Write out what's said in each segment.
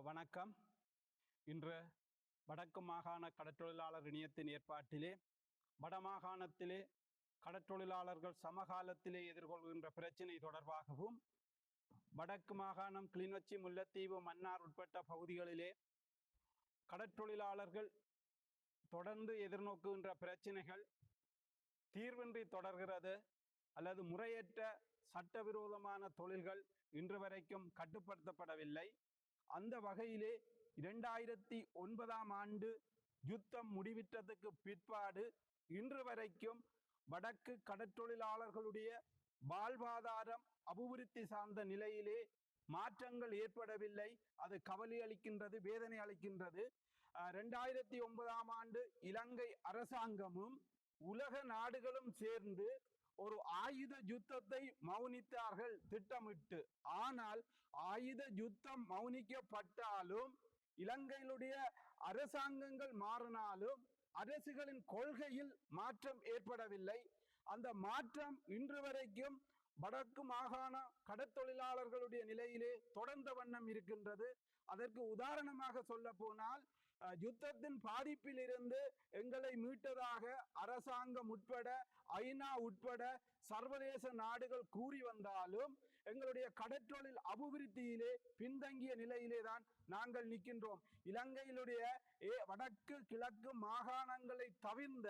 வணக்கம். இன்று வடக்கு மாகாண கடற்றொழிலாளர் இணையத்தின் ஏற்பாட்டிலே வடமாகாணத்திலே கடற்றொழிலாளர்கள் சமகாலத்திலே எதிர்கொள்கின்ற பிரச்சினை தொடர்பாகவும், வடக்கு மாகாணம் கிளிநொச்சி, முல்லைத்தீவு, மன்னார் உட்பட்ட பகுதிகளிலே கடற்றொழிலாளர்கள் தொடர்ந்து எதிர்நோக்குகின்ற பிரச்சினைகள் தீர்வின்றி தொடர்கிறது அல்லது முறையற்ற சட்டவிரோதமான தொழில்கள் இன்று வரைக்கும் கட்டுப்படுத்தப்படவில்லை. அந்த வகையிலே 2009ஆம் ஆண்டு யுத்தம் முடிவிட்டதுக்கு பிற்பாடு இன்று வரைக்கும் வடக்கு கடற்றொழிலாளர்களுடைய வாழ்வாதாரம் அபிவிருத்தி சார்ந்த நிலையிலே மாற்றங்கள் ஏற்படவில்லை. அது கவலை அளிக்கின்றது, வேதனை அளிக்கின்றது. 2009ஆம் ஆண்டு இலங்கை அரசாங்கமும் உலக நாடுகளும் சேர்ந்து ஒரு ஆயுத யுத்தத்தை மௌனித்தார்கள் திட்டமிட்டு. ஆனால் ஆயுத யுத்தம் மௌனிக்கப்பட்டாலும், இலங்கையிலுடைய அரசாங்கங்கள் மாறினாலும் அரசுகளின் கொள்கையில் மாற்றம் ஏற்படவில்லை. அந்த மாற்றம் இன்று வரைக்கும் வடக்கு மாகாண கடற்தொழிலாளர்களுடைய நிலையிலே தொடர்ந்த வண்ணம் இருக்கின்றது. அதற்கு உதாரணமாக சொல்ல போனால், யுத்தத்தின் பாதிப்பில் இருந்து எங்களை மீட்டதாக அரசாங்கம் உட்பட, ஐநா உட்பட சர்வதேச நாடுகள் கூறி வந்தாலும் எங்களுடைய கடற்றொழில் அபிவிருத்தியிலே பின்தங்கிய நிலையிலே தான் நாங்கள் நிற்கின்றோம். இலங்கையிலுடைய வடக்கு கிழக்கு மாகாணங்களை தவிர்ந்த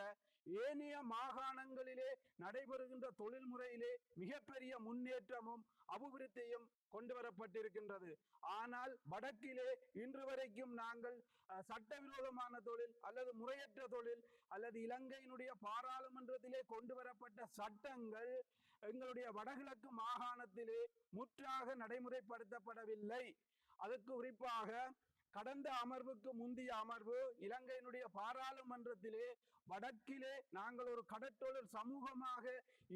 ஏனைய மாகாணங்களிலே நடைபெறுகின்ற தொழில் முறையிலே மிகப்பெரிய முன்னேற்றமும் அபிவிருத்தியும் கொண்டு வரப்பட்டிருக்கின்றது. ஆனால் வடக்கிலே இன்று வரைக்கும் நாங்கள் சட்டவிரோதமான தொழில் அல்லது முறையற்ற தொழில் அல்லது இலங்கையினுடைய பாராளுமன்றத்திலே கொண்டு வரப்பட்ட சட்டங்கள் எங்களுடைய வடகிழக்கு மாகாணத்திலே முற்றாக நடைமுறைப்படுத்தப்படவில்லை. அதற்கு குறிப்பாக கடந்த அமர்வுக்கு முந்தைய அமர்வு இலங்கையினுடைய பாராளுமன்றத்திலே வடக்கிலே நாங்கள் ஒரு கடற்றொழில் சமூகமாக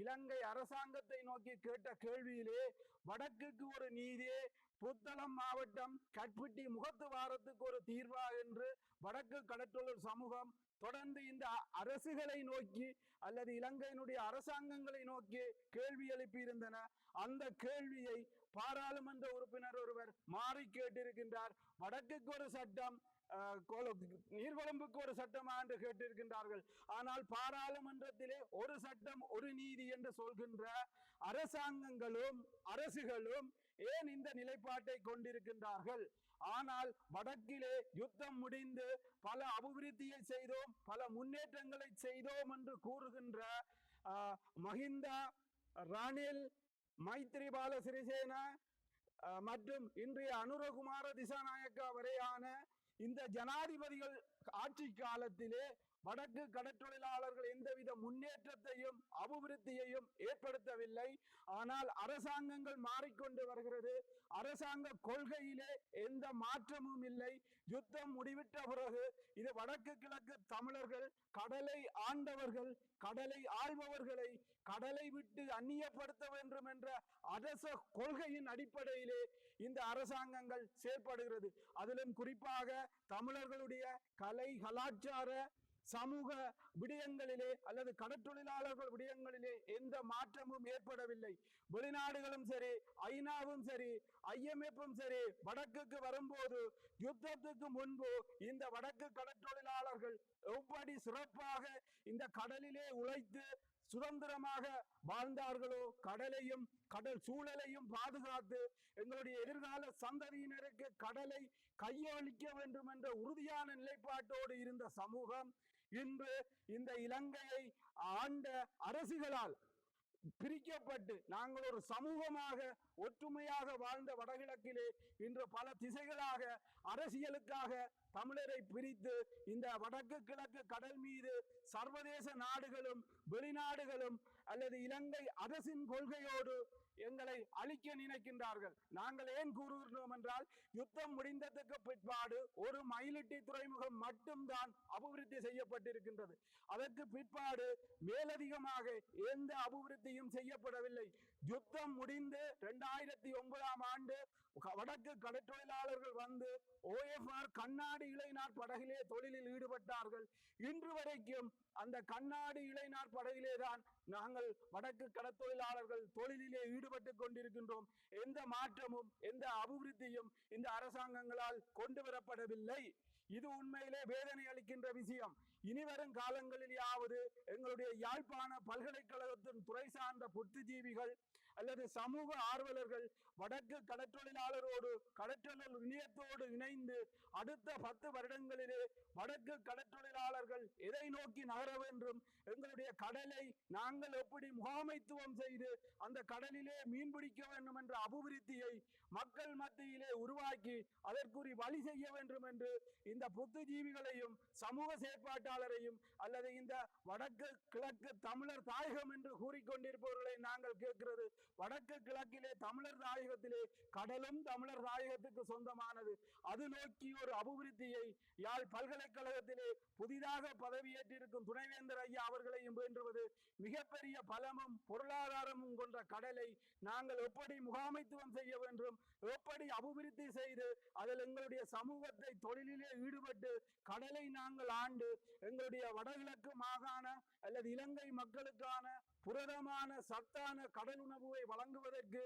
இலங்கை அரசாங்கத்தை நோக்கி கேட்ட கேள்வியிலே, வடக்குக்கு ஒரு நீதியே, புத்தளம் மாவட்டம் கட்பிட்டி முகத்துவாரத்துக்கு ஒரு தீர்வா என்று வடக்கு கடற்றொழில் சமூகம் தொடர்ந்து இந்த அரசுகளை நோக்கி அல்லது இலங்கையினுடைய அரசாங்கங்களை நோக்கி கேள்வி எழுப்பியிருந்தன. அந்த கேள்வியை பாராளுமன்ற உறுப்பினர் ஒருவர் மாறி கேட்டிருக்கின்றார். வடக்குக்கு ஒரு சட்டம், நீர்கொழும்புக்கு ஒரு சட்டமா என்று கேட்டிருக்கின்றார்கள். ஆனால் பாராளுமன்றத்திலே ஒரு சட்டம் ஒரு நீதி என்று சொல்கின்ற அரசாங்கங்களும் அரசுகளும் ஏன் இந்த நிலைப்பாட்டை கொண்டிருக்கின்றார்கள்? ஆனால் வடக்கிலே யுத்தம் முடிந்து பல அபிவிருத்தியை செய்தோம், பல முன்னேற்றங்களை செய்தோம் என்று கூறுகின்ற மஹிந்தா, ரணில், மைத்ரிபால சிறிசேன மற்றும் இன்றைய அனுரகுமார திசாநாயக்கா வரையான இந்த ஜனாதிபதிகள் ஆட்சி காலத்திலே வடக்கு கடற்றொழிலாளர்கள் எந்தவித முன்னேற்றத்தையும் அபிவிருத்தியையும் ஏற்படுத்தவில்லை. ஆனால் அரசாங்கங்கள் மாறிக்கொண்டு வருகிறது. அரசாங்க கொள்கையிலே எந்த மாற்றமும் இல்லை. யுத்தம் முடிவிட்ட பிறகு இது வடக்கு கிழக்கு தமிழர்கள், கடலை ஆண்டவர்கள், கடலை ஆள்பவர்களை கடலை விட்டு அந்நியப்படுத்த வேண்டும் என்ற அரச கொள்கையின் அடிப்படையிலே இந்த அரசாங்கங்கள் செயல்படுகிறது. அதிலும் குறிப்பாக தமிழர்களுடைய கலை, கலாச்சார, சமூக விடயங்களிலே அல்லது கடற்றொழிலாளர்கள் விடயங்களிலே எந்த மாற்றமும் ஏற்படவில்லை. வெளிநாடுகளும் சரி, ஐநாவும் சரி, IMFம் சரி வடக்குக்கு வரும்போது யுத்தத்துக்கு முன்பு இந்த வடக்கு கடற்றொழிலாளர்கள் எப்படி சிறப்பாக இந்த கடலிலே உழைத்து சுதந்திரமாக வாழ்ந்தார்களோ, கடலையும் கடல் சூழலையும் பாதுகாத்து எங்களுடைய எதிர்கால சந்ததியினருக்கு கடலை கையளிக்க வேண்டும் என்ற உறுதியான நிலைப்பாட்டோடு இருந்த சமூகம் இன்று இந்த இலங்கையை ஆண்ட அரசுகளால் பிரிக்கப்பட்டு நாங்கள் ஒரு சமூகமாக ஒற்றுமையாக வாழ்ந்த வடகிழக்கிலே இன்று பல திசைகளாக அரசியலுக்காக தமிழரை பிரித்து இந்த வடக்கு கிழக்கு கடல் மீது சர்வதேச நாடுகளும் வெளிநாடுகளும் அல்லது இலங்கை அரசின் கொள்கையோடு எங்களை அழிக்க நினைக்கின்றார்கள். நாங்கள் ஏன் கூறுகின்றோம் என்றால், யுத்தம் முடிந்ததுக்கு பிற்பாடு ஒரு மயிலிட்டி துறைமுகம் மட்டும்தான் அபிவிருத்தி செய்யப்பட்டிருக்கின்றது. அதற்கு பிற்பாடு மேலதிகமாக எந்த அபிவிருத்தியும் செய்யப்படவில்லை. யுத்தம் முடிந்து 2009 ஆண்டு வடக்கு கடற்றொழிலாளர்கள் வந்து OFR கண்ணாடி இளைஞர் படகிலே தொழிலில் ஈடுபட்டார்கள். இன்று வரைக்கும் அந்த கண்ணாடி இளைஞர் படகிலே தான் நாங்கள் வடக்கு கடற்தொழிலாளர்கள் தொழிலிலே ஈடுபட்டு கொண்டிருக்கின்றோம். எந்த மாற்றமும் எந்த அபிவிருத்தியும் இந்த அரசாங்கங்களால் கொண்டு வரப்படவில்லை. இது உண்மையிலே வேதனை அளிக்கின்ற விஷயம். இனிவரும் காலங்களிலாவது எங்களுடைய யாழ்ப்பாண பல்கலைக்கழகத்தின் துறை சார்ந்த புத்திஜீவிகள் அல்லது சமூக ஆர்வலர்கள் வடக்கு கடற்றொழிலாளரோடு கடற்றொழில் இணையத்தோடு இணைந்து அடுத்த 10 வருடங்களிலே வடக்கு கடற்றொழிலாளர்கள் எதை நோக்கி நகர வேண்டும், எங்களுடைய கடலை நாங்கள் எப்படி முகாமைத்துவம் செய்து அந்த கடலிலே மீன்பிடிக்க வேண்டும் என்ற அபிவிருத்தியை மக்கள் மத்தியிலே உருவாக்கி அதற்குரிய வழி செய்ய வேண்டும் என்று இந்த புத்திஜீவிகளையும் சமூக செயற்பாட்டாளரையும் அல்லது இந்த வடக்கு கிழக்கு தமிழர் தாயகம் என்று கூறிக்கொண்டிருப்பவர்களை நாங்கள் கேட்கிறது. வடக்கு கிழக்கிலே தமிழர் தாயகத்திலே கடலும் தமிழர் தாயகத்துக்கு சொந்தமானது. அது நோக்கி ஒரு அபிவிருத்தியை யாழ் பல்கலைக்கழகத்திலே புதிதாக பதவியேற்றிருக்கும் துணைவேந்தர் ஐயா அவர்களையும் வேண்டுவது, மிகப்பெரிய பலமும் பொருளாதாரமும் கொண்ட கடலை நாங்கள் எப்படி முகாமைத்துவம் செய்ய வேண்டும், எப்படி அபிவிருத்தி செய்து அதில் எங்களுடைய சமூகத்தை தொழிலிலே ஈடுபட்டு கடலை நாங்கள் ஆண்டு எங்களுடைய வடகிழக்கு மாகாண அல்லது இலங்கை மக்களுக்கான புரதமான சத்தான கடல் உணவை வழங்குவதற்கு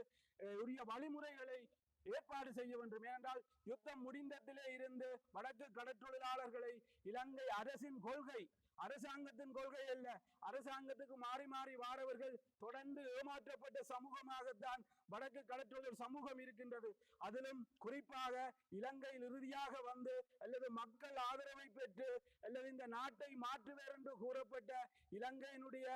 உரிய வழிமுறைகளை ஏற்பாடு செய்ய வேண்டும். ஏனென்றால் யுத்தம் முடிந்ததிலே இருந்து வடக்கு கடற்றொழிலாளர்களை இலங்கை அரசின் கொள்கை, அரசாங்கத்தின் கொள்கை அல்ல, அரசாங்கத்துக்கு மாறி மாறி வாரவர்கள் தொடர்ந்து ஏமாற்றப்பட்ட சமூகமாகத்தான் வடக்கு கடற்றொழில் சமூகம் இருக்கின்றது. அதிலும் குறிப்பாக இலங்கையில் இறுதியாக வந்து அல்லது மக்கள் ஆதரவை பெற்று அல்லது இந்த நாட்டை மாற்றுவர் என்று கூறப்பட்ட இலங்கையினுடைய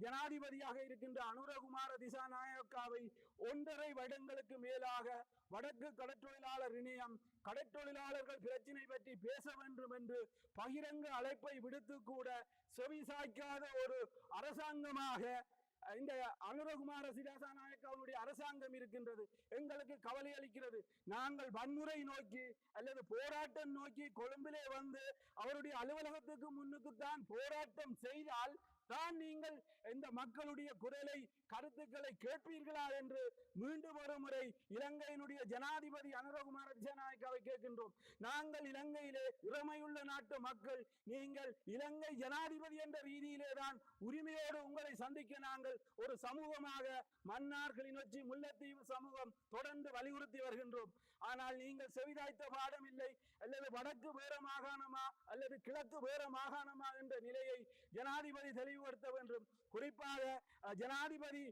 ஜனாதிபதியாக இருக்கின்ற அனுரகுமார திசாநாயக்காவை 1.5 வருடங்களுக்கு மேலாக வடக்கு கடற்றொழிலாளர் இணையம் கடற்றொழிலாளர்கள் பிரச்சினை பற்றி பேச வேண்டும் என்று பகிரங்க அழைப்பை விடுத்து கூட செவிசாய்க்காத ஒரு அரசாங்கமாக இந்த அனுரகுமார திசாநாயக்காவுடைய அரசாங்கம் இருக்கின்றது. எங்களுக்கு கவலை அளிக்கிறது. நாங்கள் வன்முறை நோக்கி அல்லது போராட்டம் நோக்கி கொழும்பிலே வந்து அவருடைய அலுவலகத்துக்கு முன்னுக்குத்தான் போராட்டம் செய்தால் தான் நீங்கள் இந்த மக்களுடைய குரலை கருத்துக்களை கேட்பீர்களா என்று மீண்டும் ஒரு முறை இலங்கையினுடைய ஜனாதிபதி அனுரகுமார திசாநாயக்காவை கேட்கின்றோம். நாங்கள் இலங்கையிலே இறமையுள்ள நாட்டு மக்கள், நீங்கள் இலங்கை ஜனாதிபதி என்ற ரீதியிலே தான் உரிமையோடு உங்களை சந்திக்க நாங்கள் ஒரு சமூகமாக மன்னார் கிளிநொச்சி முல்லைத்தீவு சமூகம் தொடர்ந்து வலியுறுத்தி வருகின்றோம். ஆனால் நீங்கள் செவிதாய்த்த பாடம் இல்லை. அல்லது வடக்கு வேற மாகாணமா அல்லது கிழக்கு வேற மாகாணமா என்ற நிலையை ஜனாதிபதி தெளிவுபடுத்த வேண்டும். குறிப்பாக ஜனாதிபதி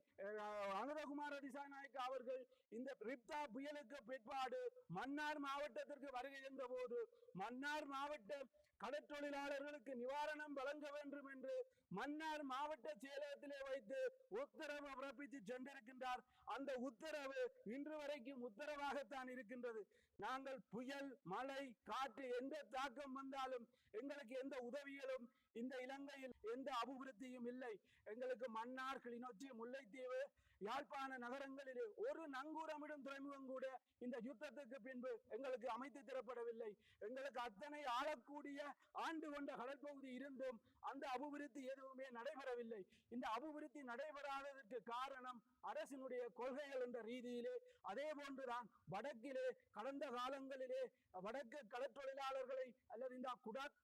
அனுரகுமார திசாநாயக்கா அவர்கள் இந்த ரிப்தா புயலுக்கு பிற்பாடு மன்னார் மாவட்டத்திற்கு வருகை என்ற போது மன்னார் மாவட்ட கடற்றொழிலாளர்களுக்கு நிவாரணம் வழங்க வேண்டும் என்று மன்னார் மாவட்ட செயலகத்திலே வைத்து உத்தரவு பிறப்பித்து சென்றிருக்கின்றார். அந்த உத்தரவு இன்று வரைக்கும் உத்தரவாகத்தான் இருக்கின்றது. நாங்கள் புயல் மழை காற்று எந்த தாக்கம் வந்தாலும் எங்களுக்கு எந்த உதவிகளும் இந்த இலங்கையில் எந்த அபிவிருத்தியும் இல்லை. எங்களுக்கு மன்னார் கிளிநொச்சி முல்லைத்தீவு யாழ்ப்பாண நகரங்களிலே ஒரு நங்கூரமிடும் துறைமுகம் கூட இந்த யுத்தத்துக்கு பின்பு எங்களுக்கு அமைத்து தரப்படவில்லை. எங்களுக்கு அத்தனை ஆளக்கூடிய ஆண்டு கொண்ட கடற்பகுதி இருந்தும் அந்த அபிவிருத்தி எதுவுமே நடைபெறவில்லை. இந்த அபிவிருத்தி நடைபெறாததற்கு காரணம் அரசினுடைய கொள்கைகள் என்ற ரீதியிலே. அதே போன்றுதான் வடக்கிலே கடந்த காலங்களிலே வடக்கு கடற்றொழிலாளர்களை அல்லது இந்த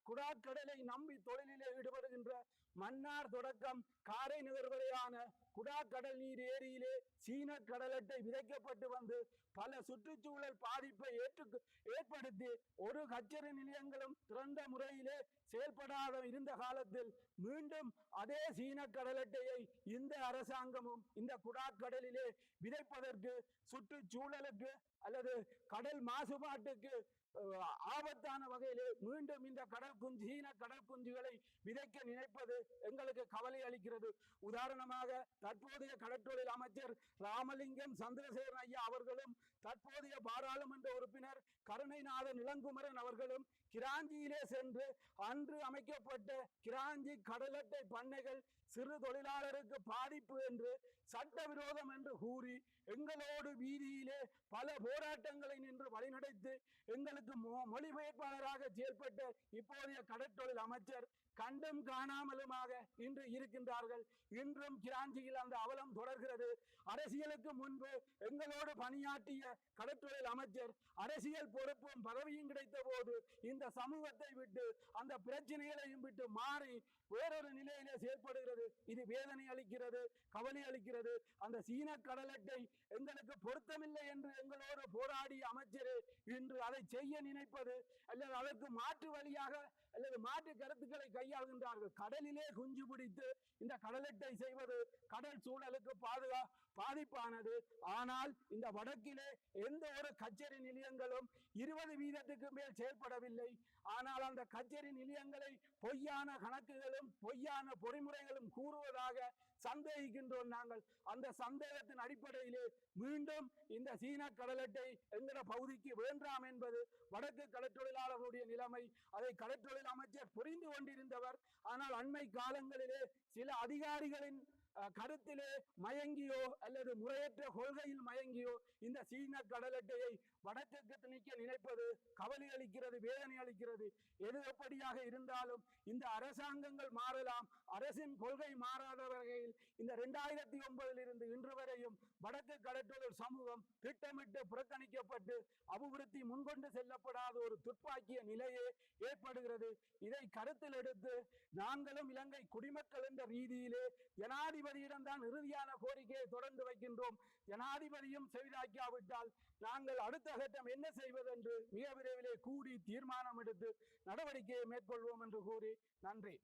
குடாக்கடலை நம்பி தொழிலிலே ஈடுபடுகின்ற மன்னார் தொடக்கம் காரை நகர் வரையான குடாக்கடல் நீர் ஏரியிலே சீன கடலட்டை விதைக்கப்பட்டு வந்து பல சுற்றுச்சூழல் பாதிப்பை ஏற்படுத்தி ஒரு கச்சேரி நிலையங்களும் திறந்த முறையிலே செயல்படாத இருந்த காலத்தில் மீண்டும் அதே சீன கடலட்டையை இந்த அரசாங்கமும் இந்த குடாக்கடலிலே விதைப்பதற்கு சுற்றுச்சூழலுக்கு அல்லது கடல் மாசுபாட்டுக்கு ஆபத்தான வகையிலே மீண்டும் இந்த சீன கடல் குஞ்சுகளை விதைக்க நினைப்பது எங்களுக்கு கவலை அளிக்கிறது. உதாரணமாக தற்போதைய கடற்றொழில் அமைச்சர் ராமலிங்கம் சந்திரசேகரன் ஐயா அவர்களும் தற்போதைய பாராளுமன்ற உறுப்பினர் கருணைநாதன் இளங்குமரன் அவர்களும் கிராஞ்சியிலே சென்று அன்று அமைக்கப்பட்ட கிராஞ்சி கடலட்டை பண்ணைகள் சிறு தொழிலாளருக்கு பாதிப்பு என்று சட்டவிரோதம் என்று கூறி எங்களோடு வீதியிலே பல போராட்டங்களை நின்று வழிநடத்தி எங்களுக்கு மொழிபெயர்ப்பாளராக செயல்பட்ட இப்போதைய கடற்றொழில் அமைச்சர் கண்டும் காணாமலுமாக இன்று இருக்கின்றார்கள். இன்றும் கிராஞ்சியில் அந்த அவலம் தொடர்கிறது. அரசியலுக்கு முன்பு எங்களோடு பணியாற்றிய கடற்றொழில் அமைச்சர் அரசியல் பொறுப்பும் பதவியும் கிடைத்த போது இந்த சமூகத்தை விட்டு அந்த பிரச்சனைகளையும் விட்டு மாறி வேறொரு நிலையிலே செயல்படுகிறது. இது வேதனை அளிக்கிறது, கவலை அளிக்கிறது. அந்த சீன கடல் அட்டை எங்களுக்கு பொருத்தமில்லை என்று எங்களோடு போராடிய அமைச்சரே இன்று அதை செய்ய நினைப்பது அல்லது அதற்கு மாற்று வழியாக அல்லது மாற்று கருத்துக்களை கையாளுகின்றார்கள். கடலிலே குஞ்சு பிடித்து இந்த கடல் அட்டை செய்வது கடல் சூழலுக்கு பாதிப்பானது. ஆனால் இந்த வடக்கிலே எந்த ஒரு கச்சேரி நிலையங்களும் 20% மேல் செயல்படவில்லை. ஆனால் அந்த கச்சேரி நிலையங்களை பொய்யான கணக்குகளும் பொய்யான பொறிமுறைகளும் கூறுவதாக சந்தேகிக்கின்றோம். நாங்கள் அந்த சந்தேகத்தின் அடிப்படையிலே மீண்டும் இந்த சீன கடல் அட்டை என்கிற பகுதிக்கு வேண்டாம் என்பது வடக்கு கடற்றொழிலாளர்களுடைய நிலைமை. அதை கடற்றொழில் அமைச்சர் புரிந்து கொண்டிருந்தவர். ஆனால் அண்மை காலங்களிலே சில அதிகாரிகளின் கருத்திலே மயங்கியோ அல்லது முறையற்ற கொள்கையில் மயங்கியோ இந்த சீன கடல் அட்டையை வடக்குக்கு திணிக்க நினைப்பது கவலை அளிக்கிறது, வேதனை அளிக்கிறது. எது எப்படியாக இருந்தாலும் இந்த அரசாங்கங்கள் மாறலாம், அரசின் கொள்கை மாறாத வகையில் இந்த 2009 இருந்து இன்று வரையும் வடக்கு கடற்றொழில் சமூகம் திட்டமிட்டு புறக்கணிக்கப்பட்டு அபிவிருத்தி முன்கொண்டு செல்லப்படாத ஒரு துப்பாக்கிய நிலையே ஏற்படுகிறது. இதை கருத்தில் எடுத்து நாங்களும் இலங்கை குடிமக்கள் என்ற ரீதியிலே ஜனாதிபதியிடம்தான் இறுதியான கோரிக்கையை தொடர்ந்து வைக்கின்றோம். ஜனாதிபதியும் செவிதாக்காவிட்டால் நாங்கள் அடுத்த கட்டம் என்ன செய்வது என்று மிக விரைவிலே கூடி தீர்மானம் எடுத்து நடவடிக்கையை மேற்கொள்வோம் என்று கூறி நன்றி.